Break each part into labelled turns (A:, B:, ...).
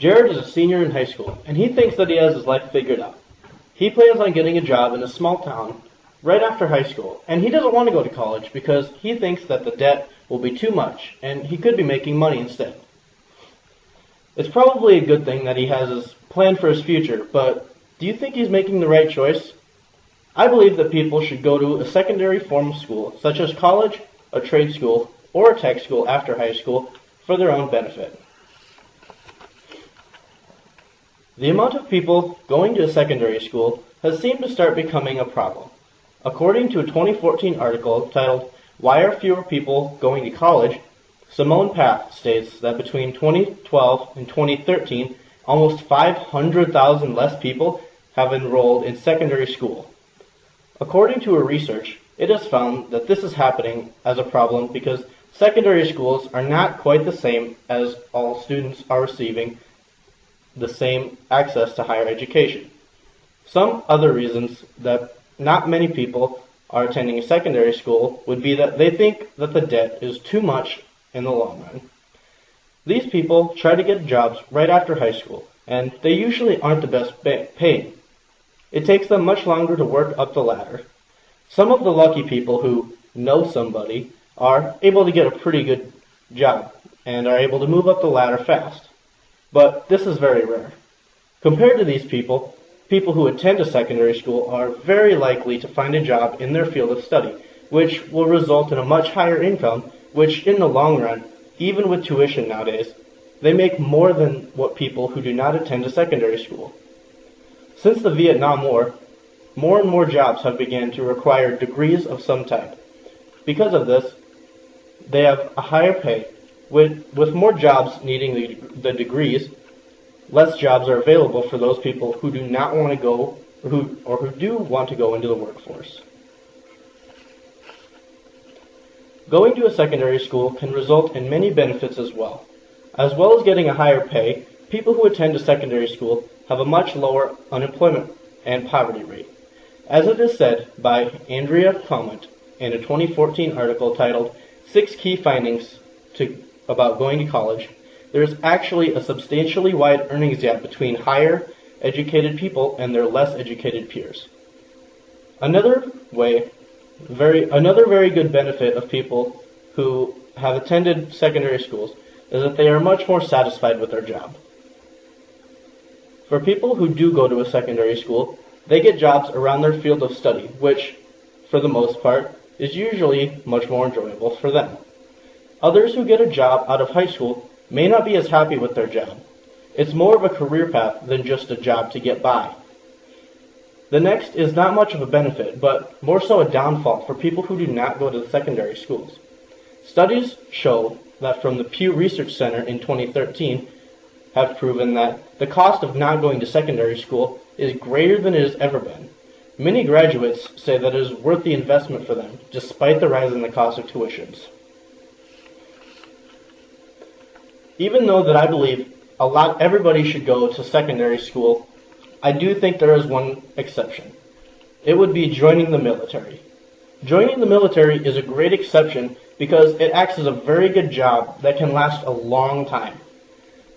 A: Jared is a senior in high school, and he thinks that he has his life figured out. He plans on getting a job in a small town right after high school, and he doesn't want to go to college because he thinks that the debt will be too much, and he could be making money instead. It's probably a good thing that he has his plan for his future, but do you think he's making the right choice? I believe that people should go to a secondary form of school, such as college, a trade school, or a tech school after high school, for their own benefit. The amount of people going to a secondary school has seemed to start becoming a problem. According to a 2014 article titled, "Why Are Fewer People Going to College?" Simone Path states that between 2012 and 2013, almost 500,000 less people have enrolled in secondary school. According to her research, it has found that this is happening as a problem because secondary schools are not quite the same as all students are receiving the same access to higher education. Some other reasons that not many people are attending a secondary school would be that they think that the debt is too much in the long run. These people try to get jobs right after high school, and they usually aren't the best paying. It takes them much longer to work up the ladder. Some of the lucky people who know somebody are able to get a pretty good job and are able to move up the ladder fast. But this is very rare. Compared to these people who attend a secondary school are very likely to find a job in their field of study, which will result in a much higher income, which in the long run, even with tuition nowadays, they make more than what people who do not attend a secondary school. Since the Vietnam War, more and more jobs have begun to require degrees of some type. Because of this, they have a higher pay. With more jobs needing the degrees, less jobs are available for those people who do not want to go, or who do want to go into the workforce. Going to a secondary school can result in many benefits as well. As well as getting a higher pay, people who attend a secondary school have a much lower unemployment and poverty rate. As it is said by Andrea Comment in a 2014 article titled 6 Key Findings about Going to College, there is actually a substantially wide earnings gap between higher educated people and their less educated peers. Another very good benefit of people who have attended secondary schools is that they are much more satisfied with their job. For people who do go to a secondary school, they get jobs around their field of study, which, for the most part, is usually much more enjoyable for them. Others who get a job out of high school may not be as happy with their job. It's more of a career path than just a job to get by. The next is not much of a benefit, but more so a downfall for people who do not go to the secondary schools. Studies show that from the Pew Research Center in 2013 have proven that the cost of not going to secondary school is greater than it has ever been. Many graduates say that it is worth the investment for them, despite the rise in the cost of tuitions. Even though that I believe everybody should go to secondary school, I do think there is one exception. It would be joining the military. Joining the military is a great exception because it acts as a very good job that can last a long time.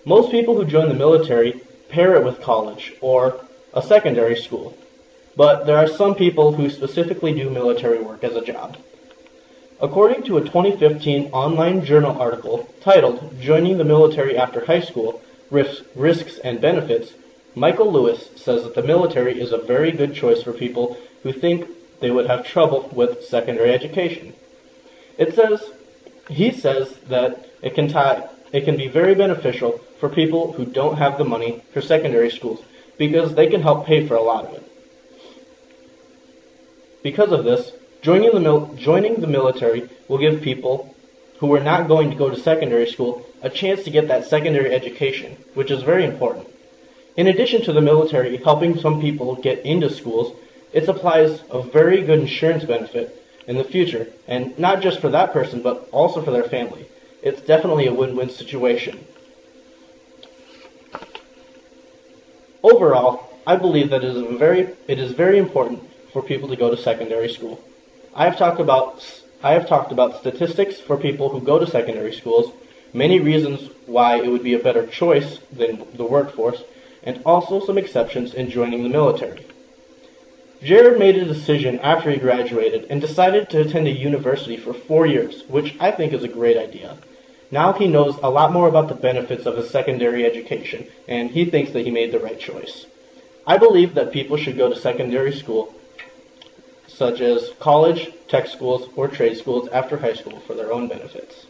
A: Most people who join the military pair it with college or a secondary school, but there are some people who specifically do military work as a job. According to a 2015 online journal article titled "Joining the Military After High School, Risks and Benefits," Michael Lewis says that the military is a very good choice for people who think they would have trouble with secondary education. He says that it can be very beneficial for people who don't have the money for secondary schools because they can help pay for a lot of it. Because of this, joining the military will give people who are not going to go to secondary school a chance to get that secondary education, which is very important. In addition to the military helping some people get into schools, it supplies a very good insurance benefit in the future, and not just for that person, but also for their family. It's definitely a win-win situation. Overall, I believe that it is very important for people to go to secondary school. I have talked about statistics for people who go to secondary schools, many reasons why it would be a better choice than the workforce, and also some exceptions in joining the military. Jared made a decision after he graduated and decided to attend a university for 4 years, which I think is a great idea. Now he knows a lot more about the benefits of a secondary education, and he thinks that he made the right choice. I believe that people should go to secondary school, such as college, tech schools, or trade schools after high school for their own benefits.